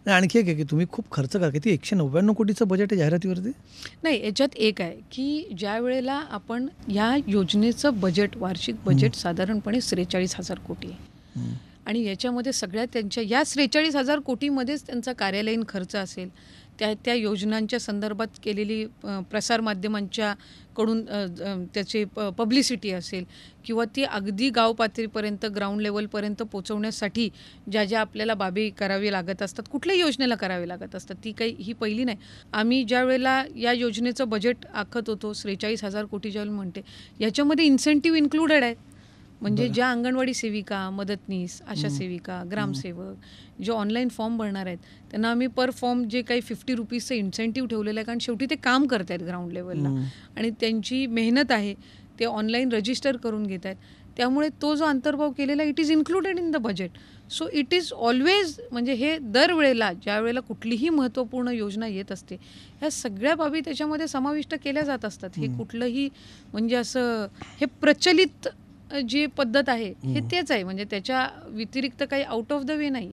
आणि आणखी एक आहे की तुम्ही खूप खर्च करा, किती 199 कोटीचं बजेट आहे जाहिरातीवरती? नाही, याच्यात एक आहे, की ज्यावेळेला आपण या योजनेचं बजेट, वार्षिक हं. बजेट साधारणपणे 43,000 कोटी आहे. हं. आणि याच्यामध्ये सगळ्या त्यांच्या या 43,000 कोटीमध्येच त्यांचा कार्यालयीन खर्च असेल, त्या त्या योजनांच्या संदर्भात केलेली प्रसारमाध्यमांच्या कडून त्याची पब्लिसिटी असेल किंवा ती अगदी गाव पातळीपर्यंत, ग्राउंड लेवलपर्यंत पोहोचवण्यासाठी ज्या ज्या आपल्याला बाबी करावी लागत असतात, कुठल्याही योजनेला करावी लागत असतात, ती काही ही पहिली नाही. आम्ही ज्या वेळेला या योजनेचं बजेट आखत होतो, 43,000 कोटी ज्यावेळेला म्हणते, याच्यामध्ये इन्सेंटिव्ह इन्क्लुडेड आहेत. म्हणजे बरं. ज्या अंगणवाडी सेविका, मदतनीस, आशा हं. सेविका, ग्रामसेवक, जे ऑनलाईन फॉर्म भरणार आहेत, त्यांना आम्ही पर फॉर्म जे काही ₹50चं इन्सेंटिव्ह ठेवलेलं आहे, कारण शेवटी ते काम करत आहेत ग्राउंड लेवलला आणि त्यांची मेहनत आहे, ते ऑनलाईन रजिस्टर करून घेत आहेत. त्यामुळे तो जो अंतर्भाव केलेला it is included in the budget. So it is always, म्हणजे हे दरवेळेला ज्यावेळेला कुठलीही महत्त्वपूर्ण योजना येत असते, ह्या सगळ्या बाबी त्याच्यामध्ये समाविष्ट केल्या जात असतात. हे कुठलंही म्हणजे असं हे प्रचलित जी पद्धत आहे हे तेच आहे, म्हणजे त्याच्या व्यतिरिक्त काही आउट ऑफ द वे नाही.